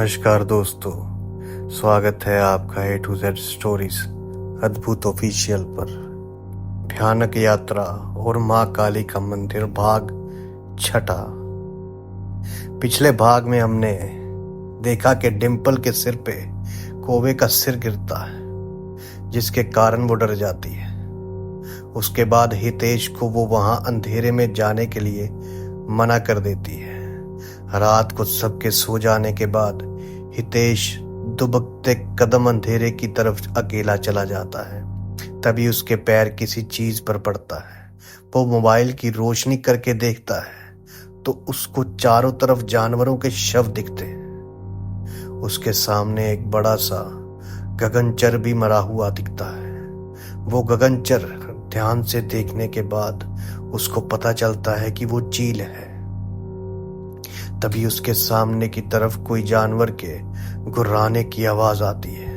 नमस्कार दोस्तों, स्वागत है आपका A to Z स्टोरीज अद्भुत ऑफिशियल पर। भयानक यात्रा और माँ काली का मंदिर भाग 6। पिछले भाग में हमने देखा कि डिम्पल के सिर पे कौवे का सिर गिरता है, जिसके कारण वो डर जाती है। उसके बाद हितेश को वो वहां अंधेरे में जाने के लिए मना कर देती है। रात को सबके सो जाने के बाद हितेश दुबकते कदम अंधेरे की तरफ अकेला चला जाता है। तभी उसके पैर किसी चीज पर पड़ता है। वो मोबाइल की रोशनी करके देखता है तो उसको चारों तरफ जानवरों के शव दिखते हैं। उसके सामने एक बड़ा सा गगनचर भी मरा हुआ दिखता है। वो गगनचर ध्यान से देखने के बाद उसको पता चलता है कि वो चील है। तभी उसके सामने की तरफ कोई जानवर के गुर्राने की आवाज आती है।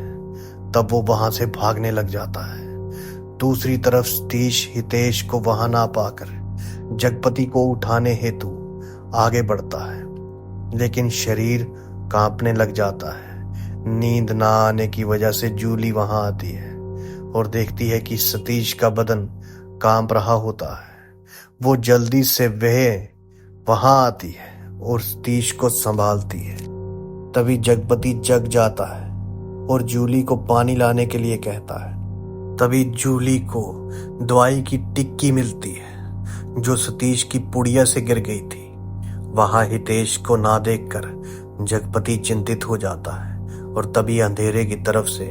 तब वो वहां से भागने लग जाता है। दूसरी तरफ सतीश हितेश को वहां ना पाकर जगपति को उठाने हेतु आगे बढ़ता है, लेकिन शरीर कांपने लग जाता है। नींद ना आने की वजह से जूली वहां आती है और देखती है कि सतीश का बदन कांप रहा होता है। वो जल्दी से वहां आती है और सतीश को संभालती है। तभी जगपति जग जाता है और जूली को पानी लाने के लिए कहता है। तभी जूली को दवाई की टिक्की मिलती है जो सतीश की पुड़िया से गिर गई थी। वहां हितेश को ना देखकर जगपति चिंतित हो जाता है और तभी अंधेरे की तरफ से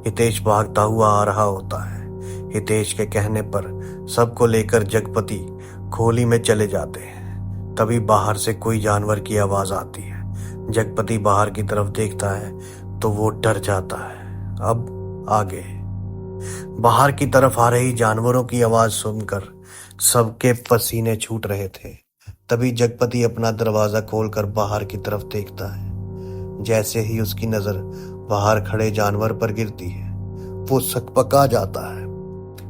हितेश भागता हुआ आ रहा होता है। हितेश के कहने पर सबको लेकर जगपति खोली में चले जाते हैं। तभी बाहर से कोई जानवर की आवाज आती है। जगपति बाहर की तरफ देखता है तो वो डर जाता है। अब आगे बाहर की तरफ आ रही जानवरों की आवाज सुनकर सबके पसीने छूट रहे थे। तभी जगपति अपना दरवाजा खोलकर बाहर की तरफ देखता है। जैसे ही उसकी नजर बाहर खड़े जानवर पर गिरती है, वो सकपका जाता है।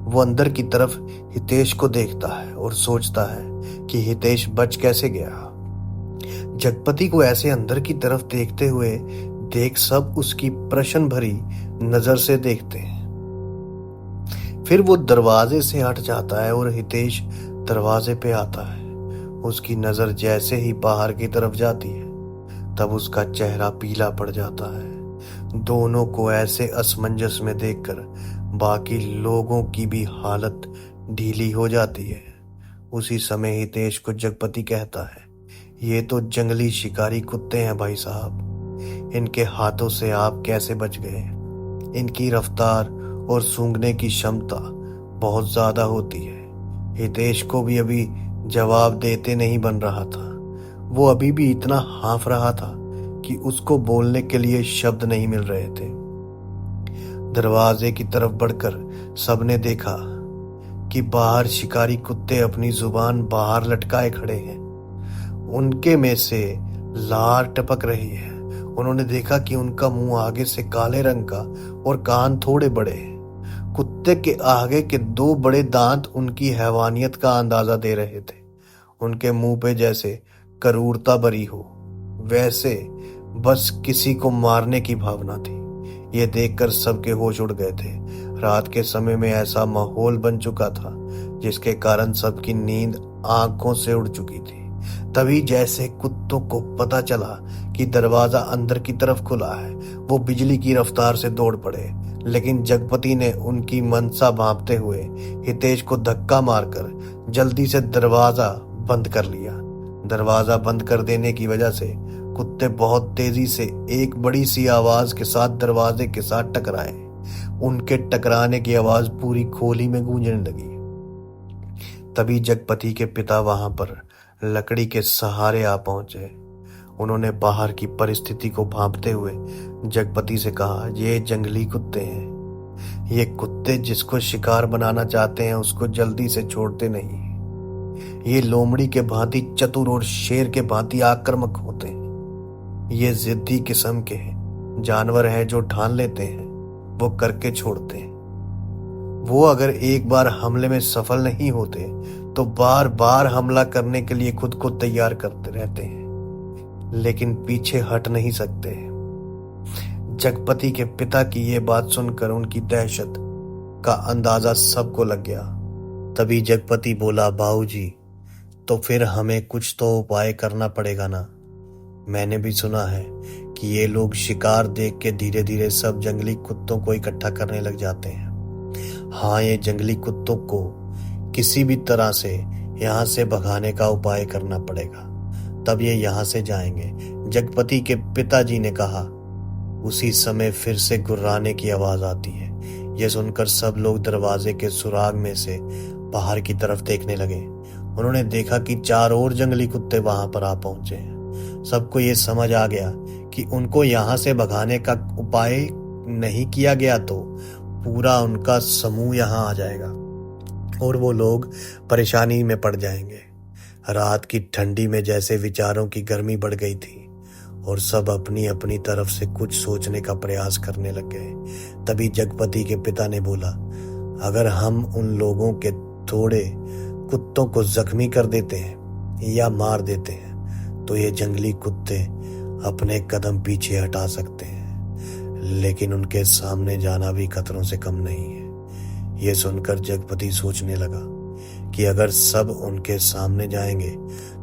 वो अंदर की तरफ हितेश को देखता है और सोचता है कि हितेश बच कैसे गया। जगपति को ऐसे अंदर की तरफ देखते हुए देख सब उसकी प्रश्न भरी नजर से देखते हैं। फिर वो दरवाजे से हट जाता है और हितेश दरवाजे पे आता है। उसकी नजर जैसे ही बाहर की तरफ जाती है, तब उसका चेहरा पीला पड़ जाता है। दोनों को ऐसे असमंजस में देखकर बाकी लोगों की भी हालत ढीली हो जाती है। उसी समय हितेश को जगपति कहता है, ये तो जंगली शिकारी कुत्ते हैं भाई साहब। इनके हाथों से आप कैसे बच गए? इनकी रफ्तार और सूंघने की क्षमता बहुत ज्यादा होती है। हितेश को भी अभी जवाब देते नहीं बन रहा था। वो अभी भी इतना हाँफ रहा था कि उसको बोलने के लिए शब्द नहीं मिल रहे थे। दरवाजे की तरफ बढ़कर सबने देखा कि बाहर शिकारी कुत्ते अपनी जुबान बाहर लटकाए खड़े हैं। उनके में से लार टपक रही है। उन्होंने देखा कि उनका मुंह आगे से काले रंग का और कान थोड़े बड़े हैं। कुत्ते के आगे के 2 बड़े दांत उनकी हैवानियत का अंदाजा दे रहे थे। उनके मुंह पे जैसे क्रूरता भरी हो, वैसे बस किसी को मारने की भावना थी। ये देखकर सबके होश उड़ गए थे। रात के समय में ऐसा माहौल बन चुका था जिसके कारण सबकी नींद आंखों से उड़ चुकी थी। तभी जैसे कुत्तों को पता चला कि दरवाजा अंदर की तरफ खुला है, वो बिजली की रफ्तार से दौड़ पड़े। लेकिन जगपति ने उनकी मनसा भांपते हुए हितेश को धक्का मारकर जल्दी से दरवाजा बंद कर लिया। दरवाजा बंद कर देने की वजह से कुत्ते बहुत तेजी से एक बड़ी सी आवाज के साथ दरवाजे के साथ टकराए। उनके टकराने की आवाज पूरी खोली में गूंजने लगी। तभी जगपति के पिता वहां पर लकड़ी के सहारे आ पहुंचे। उन्होंने बाहर की परिस्थिति को भांपते हुए जगपति से कहा, ये जंगली कुत्ते हैं। ये कुत्ते जिसको शिकार बनाना चाहते हैं उसको जल्दी से छोड़ते नहीं। ये लोमड़ी के भांति चतुर और शेर के भांति आक्रामक होते हैं। ये जिद्दी किस्म के जानवर हैं जो ठान लेते हैं वो करके छोड़ते हैं। वो अगर एक बार हमले में सफल नहीं होते तो बार बार हमला करने के लिए खुद को तैयार करते रहते हैं, लेकिन पीछे हट नहीं सकते। जगपति के पिता की ये बात सुनकर उनकी दहशत का अंदाजा सबको लग गया। तभी जगपति बोला, बाबूजी, तो फिर हमें कुछ तो उपाय करना पड़ेगा ना। मैंने भी सुना है कि ये लोग शिकार देख के धीरे धीरे सब जंगली कुत्तों को इकट्ठा करने लग जाते हैं। हाँ, ये जंगली कुत्तों को किसी भी तरह से यहाँ से भगाने का उपाय करना पड़ेगा, तब ये यहाँ से जाएंगे, जगपति के पिताजी ने कहा। उसी समय फिर से गुर्राने की आवाज आती है। यह सुनकर सब लोग दरवाजे के सुराग में से बाहर की तरफ देखने लगे। उन्होंने देखा कि 4 और जंगली कुत्ते वहां पर आ पहुंचे हैं। सबको ये समझ आ गया कि उनको यहाँ से भगाने का उपाय नहीं किया गया तो पूरा उनका समूह यहाँ आ जाएगा और वो लोग परेशानी में पड़ जाएंगे। रात की ठंडी में जैसे विचारों की गर्मी बढ़ गई थी और सब अपनी अपनी तरफ से कुछ सोचने का प्रयास करने लग गए। तभी जगपति के पिता ने बोला, अगर हम उन लोगों के थोड़े कुत्तों को जख्मी कर देते हैं या मार देते हैं तो ये जंगली कुत्ते अपने कदम पीछे हटा सकते हैं, लेकिन उनके सामने जाना भी खतरों से कम नहीं है। ये सुनकर जगपति सोचने लगा कि अगर सब उनके सामने जाएंगे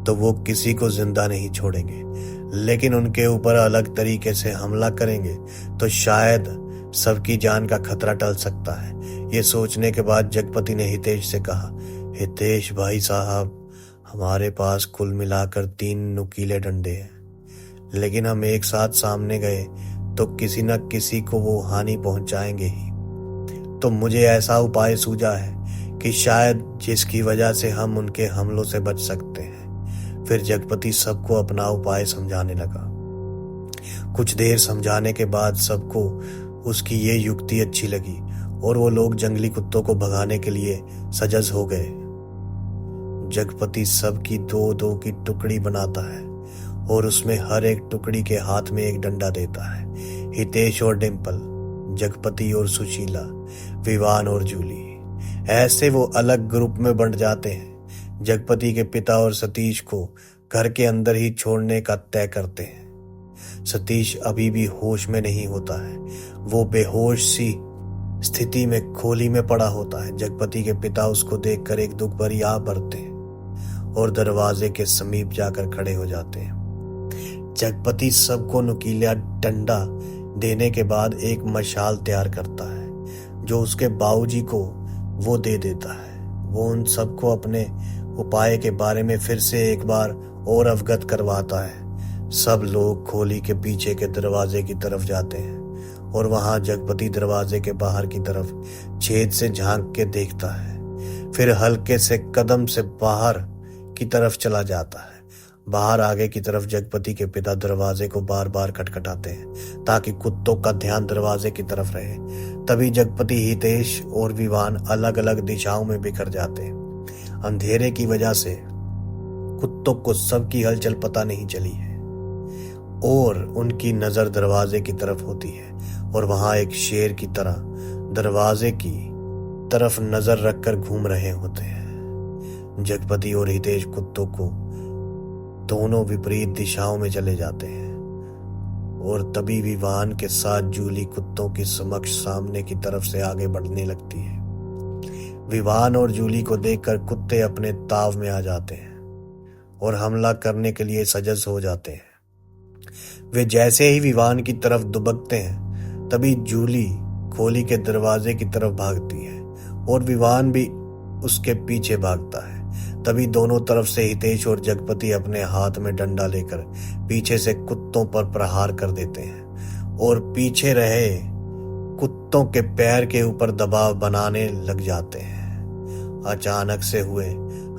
तो वो किसी को जिंदा नहीं छोड़ेंगे, लेकिन उनके ऊपर अलग तरीके से हमला करेंगे तो शायद सबकी जान का खतरा टल सकता है। ये सोचने के बाद जगपति ने हितेश से कहा, हितेश भाई साहब, हमारे पास कुल मिलाकर 3 नुकीले डंडे हैं, लेकिन हम एक साथ सामने गए तो किसी न किसी को वो हानि पहुंचाएंगे ही। तो मुझे ऐसा उपाय सूझा है कि शायद जिसकी वजह से हम उनके हमलों से बच सकते हैं। फिर जगपति सबको अपना उपाय समझाने लगा। कुछ देर समझाने के बाद सबको उसकी ये युक्ति अच्छी लगी और वो लोग जंगली कुत्तों को भगाने के लिए सजग हो गए। जगपति सबकी 2-2 की टुकड़ी बनाता है और उसमें हर एक टुकड़ी के हाथ में एक डंडा देता है। हितेश और डिम्पल, जगपति और सुशीला, विवान और जूली, ऐसे वो अलग ग्रुप में बंट जाते हैं। जगपति के पिता और सतीश को घर के अंदर ही छोड़ने का तय करते हैं। सतीश अभी भी होश में नहीं होता है, वो बेहोश सी स्थिति में खोली में पड़ा होता है। जगपति के पिता उसको देखकर एक दुख भरी आह भरते हैं और दरवाजे के समीप जाकर खड़े हो जाते हैं। जगपति सबको नुकीला डंडा देने के बाद एक मशाल तैयार करता है जो उसके बाबूजी को वो दे देता है। वो उन सबको अपने उपाय के बारे में फिर से एक बार और अवगत करवाता है। सब लोग खोली के पीछे के दरवाजे की तरफ जाते हैं और वहां जगपति दरवाजे के बाहर की तरफ छेद से झांक के देखता है। फिर हल्के से कदम से बाहर की तरफ चला जाता है। बाहर आगे की तरफ जगपति के पिता दरवाजे को बार बार खटखटाते हैं ताकि कुत्तों का ध्यान दरवाजे की तरफ रहे। तभी जगपति, हितेश और विवान अलग अलग दिशाओं में बिखर जाते हैं। अंधेरे की वजह से कुत्तों को सबकी हलचल पता नहीं चली है और उनकी नजर दरवाजे की तरफ होती है और वहां एक शेर की तरह दरवाजे की तरफ नजर रखकर घूम रहे होते हैं। जगपति और हितेश कुत्तों को दोनों विपरीत दिशाओं में चले जाते हैं और तभी विवान के साथ जूली कुत्तों की समक्ष सामने की तरफ से आगे बढ़ने लगती है। विवान और जूली को देखकर कुत्ते अपने ताव में आ जाते हैं और हमला करने के लिए सजग हो जाते हैं। वे जैसे ही विवान की तरफ दुबकते हैं तभी जूली खोली के दरवाजे की तरफ भागती है और विवान भी उसके पीछे भागता है। तभी दोनों तरफ से हितेश और जगपति अपने हाथ में डंडा लेकर पीछे से कुत्तों पर प्रहार कर देते हैं और पीछे रहे कुत्तों के पैर के ऊपर दबाव बनाने लग जाते हैं। अचानक से हुए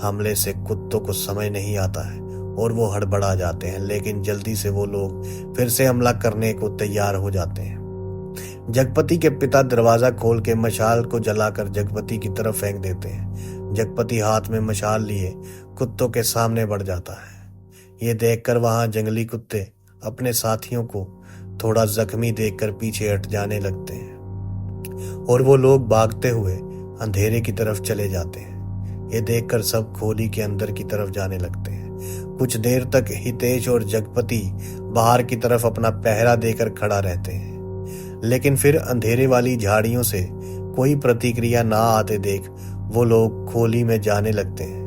हमले से कुत्तों को समझ नहीं आता है और वो हड़बड़ा जाते हैं, लेकिन जल्दी से वो लोग फिर से हमला करने को तैयार हो जाते हैं। जगपति के पिता दरवाजा खोल के मशाल को जलाकर जगपति की तरफ फेंक देते हैं। जगपति हाथ में मशाल लिए कुत्तों के सामने बढ़ जाता है। ये देखकर वहां जंगली कुत्ते अपने साथियों को थोड़ा जख्मी देखकर पीछे हट जाने लगते हैं और वो लोग भागते हुए अंधेरे की तरफ चले जाते हैं। ये देखकर सब खोली के अंदर की तरफ जाने लगते हैं। कुछ देर तक हितेश और जगपति बाहर की तरफ अपना पहरा देकर खड़ा रहते हैं। लेकिन फिर अंधेरे वाली झाड़ियों से कोई प्रतिक्रिया ना आते देख वो लोग खोली में जाने लगते हैं।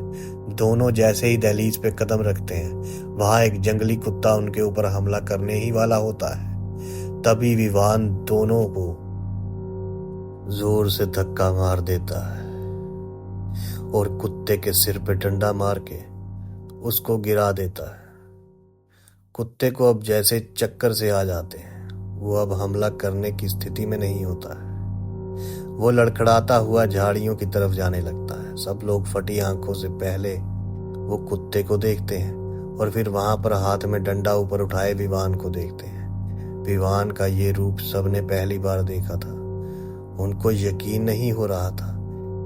दोनों जैसे ही दहलीज पे कदम रखते हैं वहां एक जंगली कुत्ता उनके ऊपर हमला करने ही वाला होता है। तभी विवान दोनों को जोर से धक्का मार देता है और कुत्ते के सिर पे डंडा मार के उसको गिरा देता है। कुत्ते को अब जैसे चक्कर से आ जाते हैं, वो अब हमला करने की स्थिति में नहीं होता है। वो लड़खड़ाता हुआ झाड़ियों की तरफ जाने लगता है। सब लोग फटी आंखों से पहले वो कुत्ते को देखते हैं और फिर वहां पर हाथ में डंडा ऊपर उठाए विवान को देखते हैं। विवान का ये रूप सबने पहली बार देखा था। उनको यकीन नहीं हो रहा था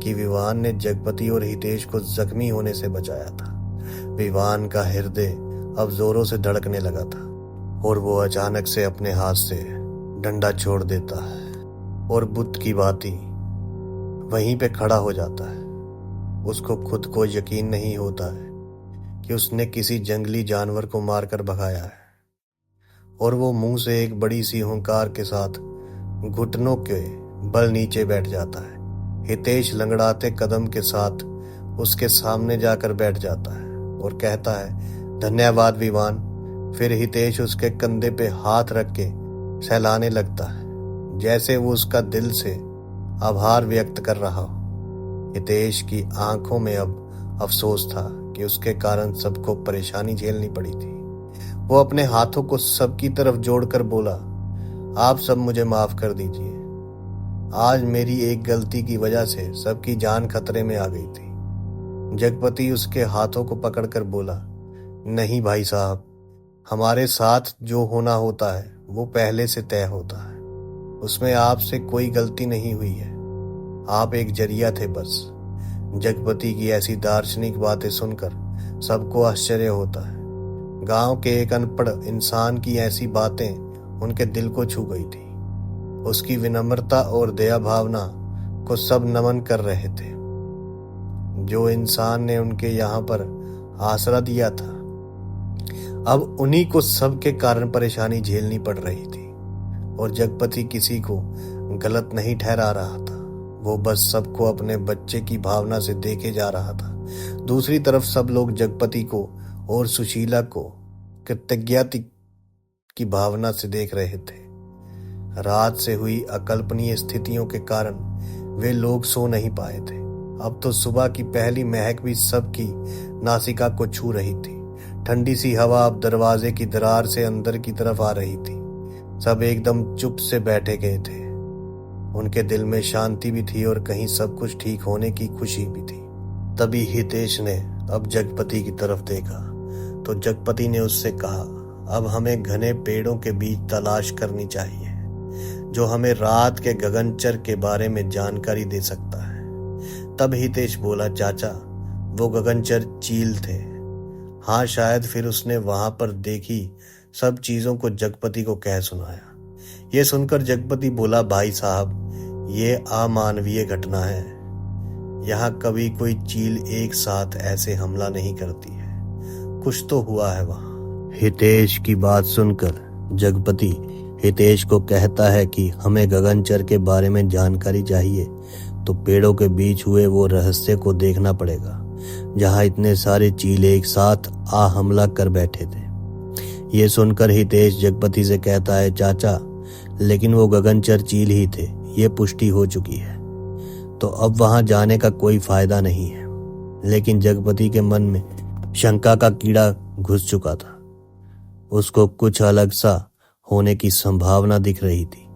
कि विवान ने जगपति और हितेश को जख्मी होने से बचाया था। विवान का हृदय अब जोरों से धड़कने लगा था और वो अचानक से अपने हाथ से डंडा छोड़ देता है और बुत की भांति वहीं पे खड़ा हो जाता है। उसको खुद को यकीन नहीं होता है कि उसने किसी जंगली जानवर को मारकर भगाया है और वो मुंह से एक बड़ी सी हुंकार के साथ घुटनों के बल नीचे बैठ जाता है। हितेश लंगड़ाते कदम के साथ उसके सामने जाकर बैठ जाता है और कहता है, धन्यवाद विवान। फिर हितेश उसके कंधे पे हाथ रख के सहलाने लगता है जैसे वो उसका दिल से आभार व्यक्त कर रहा हो। हितेश की आंखों में अब अफसोस था कि उसके कारण सबको परेशानी झेलनी पड़ी थी। वो अपने हाथों को सबकी तरफ जोड़कर बोला, आप सब मुझे माफ कर दीजिए। आज मेरी एक गलती की वजह से सबकी जान खतरे में आ गई थी। जगपति उसके हाथों को पकड़कर बोला, नहीं भाई साहब, हमारे साथ जो होना होता है वो पहले से तय होता है। उसमें आपसे कोई गलती नहीं हुई है। आप एक जरिया थे बस। जगपति की ऐसी दार्शनिक बातें सुनकर सबको आश्चर्य होता है। गांव के एक अनपढ़ इंसान की ऐसी बातें उनके दिल को छू गई थी। उसकी विनम्रता और दया भावना को सब नमन कर रहे थे। जो इंसान ने उनके यहाँ पर आसरा दिया था, अब उन्हीं को सबके कारण परेशानी झेलनी पड़ रही थी। और जगपति किसी को गलत नहीं ठहरा रहा था। वो बस सबको अपने बच्चे की भावना से देखे जा रहा था। दूसरी तरफ सब लोग जगपति को और सुशीला को कृतज्ञता की भावना से देख रहे थे। रात से हुई अकल्पनीय स्थितियों के कारण वे लोग सो नहीं पाए थे। अब तो सुबह की पहली महक भी सबकी नासिका को छू रही थी। ठंडी सी हवा अब दरवाजे की दरार से अंदर की तरफ आ रही थी। सब एकदम चुप से बैठे गए थे। उनके दिल में शांति भी थी और कहीं सब कुछ ठीक होने की खुशी भी थी। तभी हितेश ने अब जगपति की तरफ देखा तो जगपति ने उससे कहा, अब हमें घने पेड़ों के बीच तलाश करनी चाहिए जो हमें रात के गगनचर के बारे में जानकारी दे सकता है। तब हितेश बोला, चाचा, वो गगनचर चील थे। हाँ शायद। फिर उसने वहां पर देखी सब चीजों को जगपति को कह सुनाया। ये सुनकर जगपति बोला, भाई साहब, ये अमानवीय घटना है। यहाँ कभी कोई चील एक साथ ऐसे हमला नहीं करती है। कुछ तो हुआ है वहां। हितेश की बात सुनकर जगपति हितेश को कहता है कि हमें गगनचर के बारे में जानकारी चाहिए तो पेड़ों के बीच हुए वो रहस्य को देखना पड़ेगा जहां इतने सारे चील एक साथ आ हमला कर बैठे थे। ये सुनकर हितेश जगपति से कहता है, चाचा, लेकिन वो गगनचर चील ही थे, ये पुष्टि हो चुकी है, तो अब वहां जाने का कोई फायदा नहीं है। लेकिन जगपति के मन में शंका का कीड़ा घुस चुका था। उसको कुछ अलग सा होने की संभावना दिख रही थी।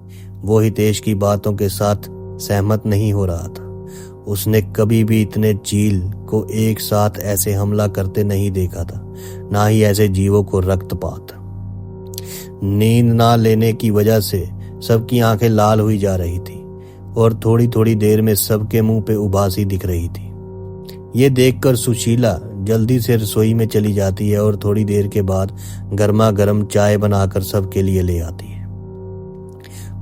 वो हितेश की बातों के साथ सहमत नहीं हो रहा था। उसने कभी भी इतने चील को एक साथ ऐसे हमला करते नहीं देखा था, ना ही ऐसे जीवों को रक्तपात। नींद ना लेने की वजह से सबकी आंखें लाल हुई जा रही थी और थोड़ी थोड़ी देर में सबके मुंह पे उबासी दिख रही थी। ये देखकर सुशीला जल्दी से रसोई में चली जाती है और थोड़ी देर के बाद गर्मा गर्म चाय बनाकर सबके लिए ले आती है।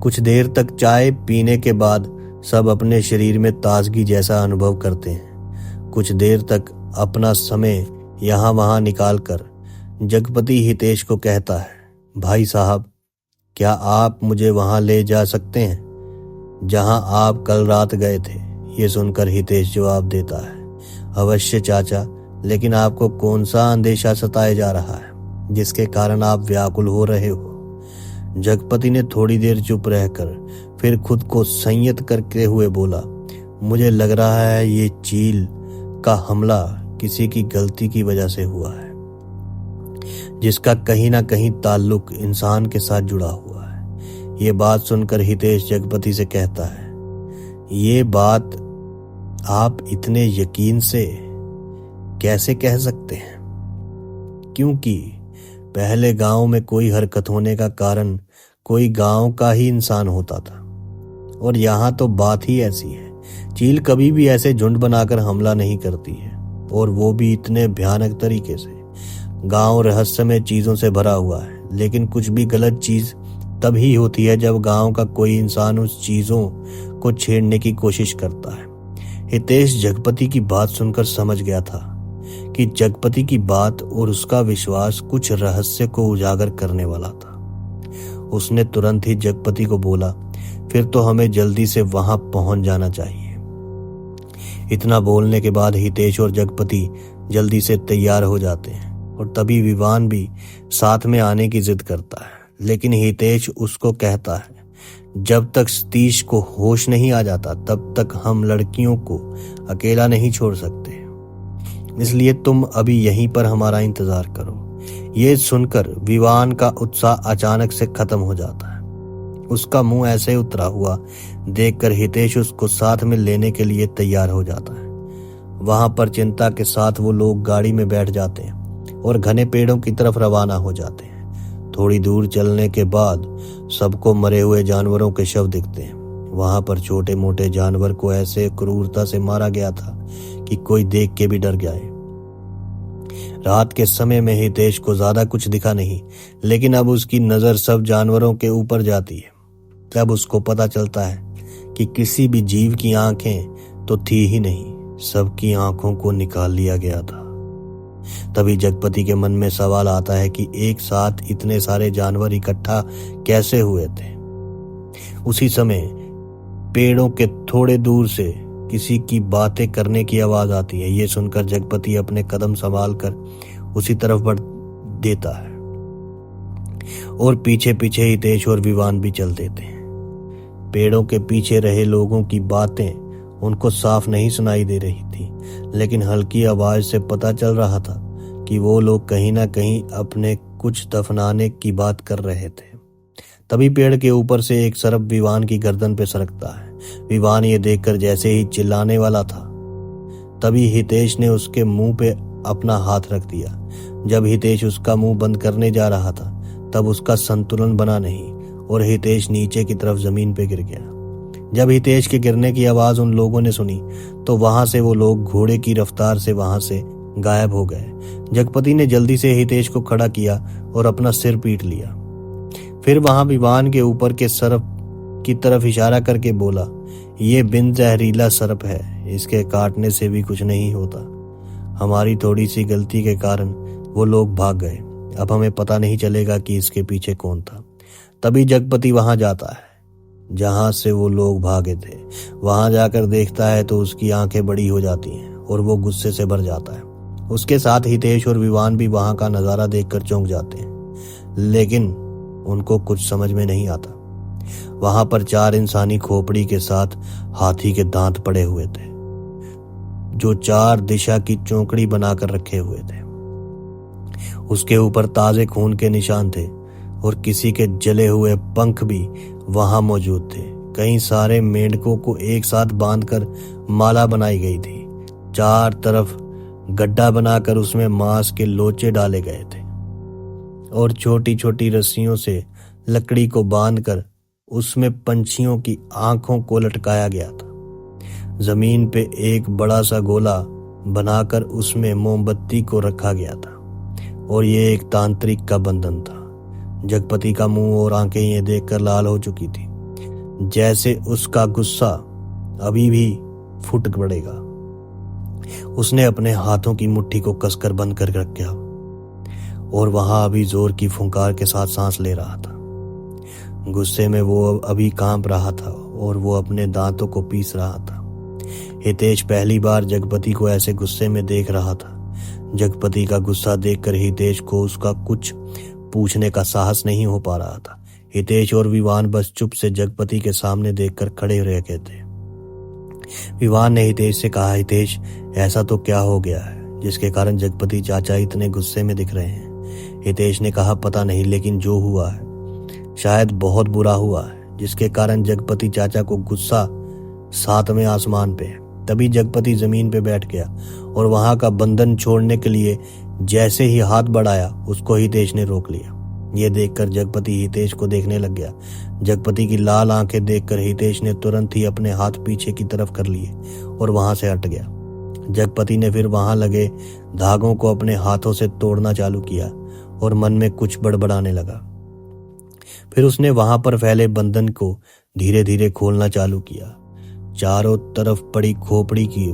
कुछ देर तक चाय पीने के बाद सब अपने शरीर में ताजगी जैसा अनुभव करते हैं। कुछ देर तक अपना समय यहाँ वहाँ निकालकर जगपति हितेश को कहता है, भाई साहब, क्या आप मुझे वहां ले जा सकते हैं जहां आप कल रात गए थे? ये सुनकर हितेश जवाब देता है, अवश्य चाचा, लेकिन आपको कौन सा अंदेशा सताए जा रहा है जिसके कारण आप व्याकुल हो रहे हो? जगपति ने थोड़ी देर चुप रहकर फिर खुद को संयत करते हुए बोला, मुझे लग रहा है ये चील का हमला किसी की गलती की वजह से हुआ है, जिसका कहीं ना कहीं ताल्लुक इंसान के साथ जुड़ा हुआ है। ये बात सुनकर हितेश जगपति से कहता है, ये बात आप इतने यकीन से कैसे कह सकते हैं? क्योंकि पहले गांव में कोई हरकत होने का कारण कोई गांव का ही इंसान होता था, और यहाँ तो बात ही ऐसी है। चील कभी भी ऐसे झुंड बनाकर हमला नहीं करती है, और वो भी इतने भयानक तरीके से। गांव रहस्यमय चीजों से भरा हुआ है, लेकिन कुछ भी गलत चीज तभी होती है जब गांव का कोई इंसान उस चीजों को छेड़ने की कोशिश करता है। हितेश जगपति की बात सुनकर समझ गया था कि जगपति की बात और उसका विश्वास कुछ रहस्य को उजागर करने वाला था। उसने तुरंत ही जगपति को बोला, फिर तो हमें जल्दी से वहां पहुंच जाना चाहिए। इतना बोलने के बाद हितेश और जगपति जल्दी से तैयार हो जाते हैं, और तभी विवान भी साथ में आने की जिद करता है। लेकिन हितेश उसको कहता है, जब तक सतीश को होश नहीं आ जाता तब तक हम लड़कियों को अकेला नहीं छोड़ सकते, इसलिए तुम अभी यहीं पर हमारा इंतजार करो। ये सुनकर विवान का उत्साह अचानक से खत्म हो जाता है। उसका मुंह ऐसे उतरा हुआ देखकर हितेश उसको साथ में लेने के लिए तैयार हो जाता है। वहां पर चिंता के साथ वो लोग गाड़ी में बैठ जाते हैं और घने पेड़ों की तरफ रवाना हो जाते हैं। थोड़ी दूर चलने के बाद सबको मरे हुए जानवरों के शव दिखते हैं। वहां पर छोटे मोटे जानवर को ऐसे क्रूरता से मारा गया था कि कोई देख के भी डर जाए। रात के समय में हितेश को ज्यादा कुछ दिखा नहीं, लेकिन अब उसकी नजर सब जानवरों के ऊपर जाती है। तब उसको पता चलता है कि किसी भी जीव की आंखें तो थी ही नहीं, सबकी आंखों को निकाल लिया गया था। तभी जगपति के मन में सवाल आता है कि एक साथ इतने सारे जानवर इकट्ठा कैसे हुए थे। उसी समय पेड़ों के थोड़े दूर से किसी की बातें करने की आवाज आती है। ये सुनकर जगपति अपने कदम संभाल कर उसी तरफ बढ़ देता है, और पीछे पीछे हितेश और विवान भी चल देते हैं। पेड़ों के पीछे रहे लोगों की बातें उनको साफ नहीं सुनाई दे रही थी, लेकिन हल्की आवाज से पता चल रहा था कि वो लोग कहीं ना कहीं अपने कुछ दफनाने की बात कर रहे थे। तभी पेड़ के ऊपर से एक सर्प विवान की गर्दन पे सरकता है। विवान ये देखकर जैसे ही चिल्लाने वाला था, तभी हितेश ने उसके मुंह पे अपना हाथ रख दिया। जब हितेश उसका मुंह बंद करने जा रहा था, तब उसका संतुलन बना नहीं और हितेश नीचे की तरफ जमीन पे गिर गया। जब हितेश के गिरने की आवाज उन लोगों ने सुनी, तो वहां से वो लोग घोड़े की रफ्तार से वहां से गायब हो गए। जगपति ने जल्दी से हितेश को खड़ा किया और अपना सिर पीट लिया। फिर वहां विवान के ऊपर के सर्प की तरफ इशारा करके बोला, ये बिन जहरीला सर्प है, इसके काटने से भी कुछ नहीं होता। हमारी थोड़ी सी गलती के कारण वो लोग भाग गए, अब हमें पता नहीं चलेगा कि इसके पीछे कौन था। तभी जगपति वहां जाता है जहां से वो लोग भागे थे। वहां जाकर देखता है तो उसकी आंखें बड़ी हो जाती हैं और वो गुस्से से भर जाता है। उसके साथ हितेश और विवान भी वहां का नजारा देखकर चौंक जाते हैं, लेकिन उनको कुछ समझ में नहीं आता। वहां पर 4 इंसानी खोपड़ी के साथ हाथी के दांत पड़े हुए थे, जो 4 दिशा की चौकड़ी बनाकर रखे हुए थे। उसके ऊपर ताजे खून के निशान थे और किसी के जले हुए पंख भी वहां मौजूद थे। कई सारे मेंढकों को एक साथ बांधकर माला बनाई गई थी। 4 तरफ गड्ढा बनाकर उसमें मांस के लोचे डाले गए थे और छोटी छोटी रस्सियों से लकड़ी को बांधकर उसमें पंछियों की आंखों को लटकाया गया था। जमीन पे एक बड़ा सा गोला बनाकर उसमें मोमबत्ती को रखा गया था और ये एक तांत्रिक का बंधन था। जगपति का मुंह और आंखें ये देखकर लाल हो चुकी थी, जैसे उसका गुस्सा अभी भी फूट पड़ेगा। उसने अपने हाथों की मुट्ठी को कसकर बंद कर रखा और वहां अभी जोर की फुंकार के साथ सांस ले रहा था। गुस्से में वो अभी कांप रहा था और वो अपने दांतों को पीस रहा था। हितेश पहली बार जगपति को ऐसे गुस्से में देख रहा था। जगपति का गुस्सा देखकर हितेश को उसका कुछ पूछने का साहस नहीं हो पा रहा था। हितेश और विवान बस चुप से जगपति के सामने देखकर खड़े रह गए थे। विवान ने हितेश से कहा, हितेश ऐसा तो क्या हो गया है जिसके कारण जगपति चाचा इतने गुस्से में दिख रहे हैं? हितेश ने कहा, पता नहीं, लेकिन जो हुआ है शायद बहुत बुरा हुआ है जिसके कारण जगपति चाचा को गुस्सा सातवें आसमान पे है। तभी जगपति जमीन पे बैठ गया और वहां का बंधन छोड़ने के लिए जैसे ही हाथ बढ़ाया उसको हितेश ने रोक लिया। ये देखकर जगपति हितेश को देखने लग गया। जगपति की लाल आंखें देखकर हितेश ने तुरंत ही अपने हाथ पीछे की तरफ कर लिए और वहां से हट गया। जगपति ने फिर वहां लगे धागों को अपने हाथों से तोड़ना चालू किया और मन में कुछ बड़बड़ाने लगा। फिर उसने वहां पर फैले बंधन को धीरे धीरे खोलना चालू किया। चारों तरफ पड़ी खोपड़ी की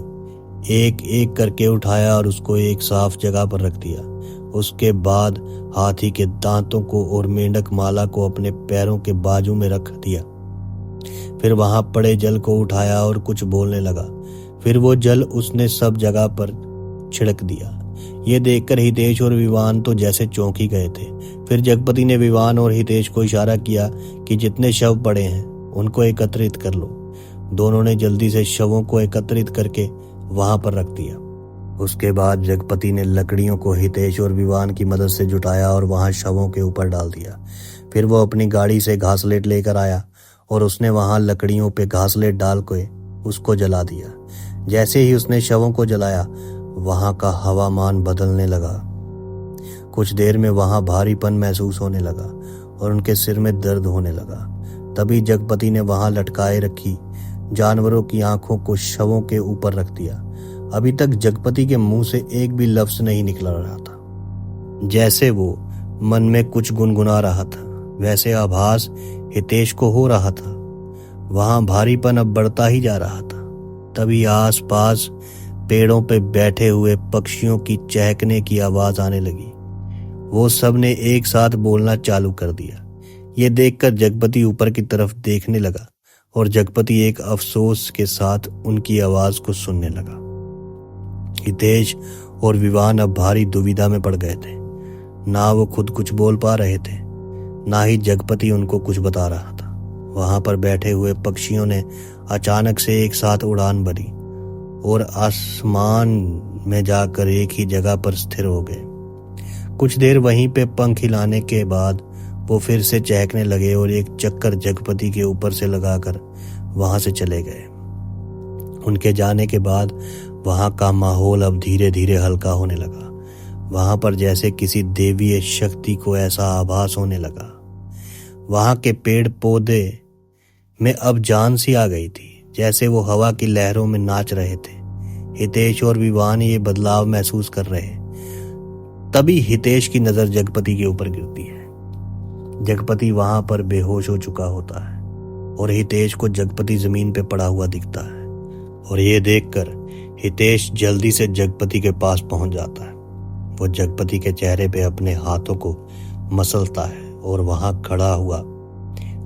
एक एक करके उठाया और उसको एक साफ जगह पर रख दिया। उसके बाद हाथी के दांतों को और मेंढक माला को अपने पैरों के बाजू में रख दिया। फिर वहां पड़े जल को उठाया और कुछ बोलने लगा। फिर वो जल उसने सब जगह पर छिड़क दिया। ये देखकर हितेश और विवान तो जैसे चौंक ही गए थे। फिर जगपति ने विवान और हितेश को इशारा किया कि जितने शव पड़े हैं उनको एकत्रित कर लो। दोनों ने जल्दी से शवों को एकत्रित करके वहां पर रख दिया। उसके बाद जगपति ने लकड़ियों को हितेश और विवान की मदद से जुटाया और वहां शवों के ऊपर डाल दिया। फिर वो अपनी गाड़ी से घासलेट लेकर आया और उसने वहां लकड़ियों पे घासलेट डाल के उसको जला दिया। जैसे ही उसने शवों को जलाया वहां का हवामान बदलने लगा। कुछ देर में वहां भारीपन महसूस होने लगा और उनके सिर में दर्द होने लगा। तभी जगपति ने वहां लटकाए रखी जानवरों की आंखों को शवों के ऊपर रख दिया। अभी तक जगपति के मुंह से एक भी लफ्ज नहीं निकल रहा था। जैसे वो मन में कुछ गुनगुना रहा था वैसे आभास हितेश को हो रहा था। वहां भारीपन अब बढ़ता ही जा रहा था। तभी आस पास पेड़ों पे बैठे हुए पक्षियों की चहकने की आवाज आने लगी। वो सब ने एक साथ बोलना चालू कर दिया। ये देखकर जगपति ऊपर की तरफ देखने लगा और जगपति एक अफसोस के साथ उनकी आवाज को सुनने लगा। हितेश और विवान अब भारी दुविधा में पड़ गए थे। ना वो खुद कुछ बोल पा रहे थे, ना ही जगपति उनको कुछ बता रहा था। वहां पर बैठे हुए पक्षियों ने अचानक से एक साथ उड़ान भरी और आसमान में जाकर एक ही जगह पर स्थिर हो गए। कुछ देर वहीं पे पंख हिलाने के बाद वो फिर से चहकने लगे और एक चक्कर जगपति के ऊपर से लगाकर वहां से चले गए। उनके जाने के बाद वहां का माहौल अब धीरे धीरे हल्का होने लगा। वहां पर जैसे किसी देवीय शक्ति को ऐसा आभास होने लगा। वहां के पेड़ पौधे में अब जान सी आ गई थी, जैसे वो हवा की लहरों में नाच रहे थे। हितेश और विवान ये बदलाव महसूस कर रहे। तभी हितेश की नजर जगपति के ऊपर गिरती है। जगपति वहां पर बेहोश हो चुका होता है और हितेश को जगपति जमीन पे पड़ा हुआ दिखता है। और ये देखकर हितेश जल्दी से जगपति के पास पहुंच जाता है। वो जगपति के चेहरे पे अपने हाथों को मसलता है और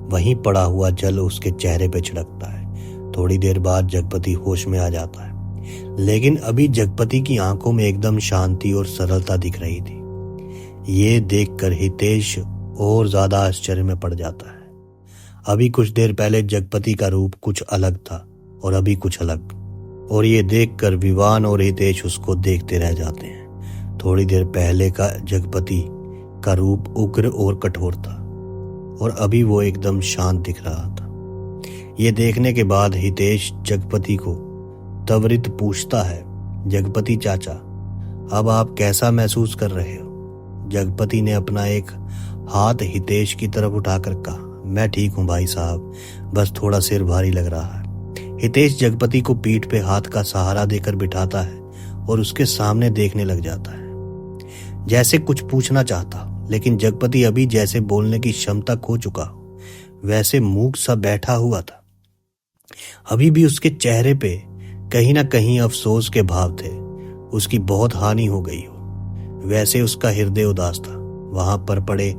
वहीं पड़ा हुआ जल उसके चेहरे पे छिड़कता है। थोड़ी देर बाद जगपति होश में आ जाता है, लेकिन अभी जगपति की आंखों में एकदम शांति और सरलता दिख रही थी। ये देखकर हितेश और ज्यादा आश्चर्य में पड़ जाता है। अभी कुछ देर पहले जगपति का रूप कुछ अलग था और अभी कुछ अलग, और ये देखकर विवान और हितेश उसको देखते रह जाते हैं। थोड़ी देर पहले का जगपति का रूप उग्र और कठोर था और अभी वो एकदम शांत दिख रहा था। ये देखने के बाद हितेश जगपति को त्वरित पूछता है, जगपति चाचा, अब आप कैसा महसूस कर रहे हो? जगपति ने अपना एक हाथ हितेश की तरफ उठाकर कहा, मैं ठीक हूं भाई साहब, बस थोड़ा सिर भारी लग रहा है। हितेश जगपति को पीठ पे हाथ का सहारा देकर बिठाता है और उसके सामने देखने लग जाता है, जैसे कुछ पूछना चाहता, लेकिन जगपति अभी जैसे बोलने की क्षमता खो चुका हो, वैसे मूक सा बैठा हुआ था। अभी भी उसके चेहरे पे कहीं ना कहीं अफसोस के भाव थे। उसकी बहुत हानि हो गई हो, वैसे उसका हृदय उदास था। वहां पर पड़े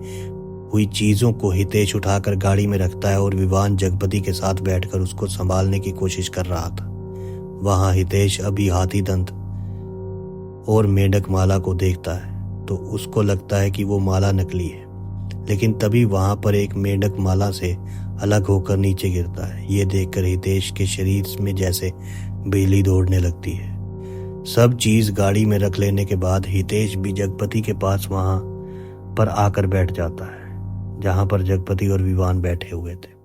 हुई चीजों को हितेश उठाकर गाड़ी में रखता है और विवान जगपति के साथ बैठकर उसको संभालने की कोशिश कर रहा था। वहां हितेश अभी हाथी दंत और मेंढक माला को देखता है तो उसको लगता है कि वो माला नकली है, लेकिन तभी वहां पर एक मेंढक माला से अलग होकर नीचे गिरता है। ये देखकर हितेश के शरीर में जैसे बिजली दौड़ने लगती है। सब चीज गाड़ी में रख लेने के बाद हितेश भी जगपति के पास वहां पर आकर बैठ जाता है जहां पर जगपति और विवान बैठे हुए थे।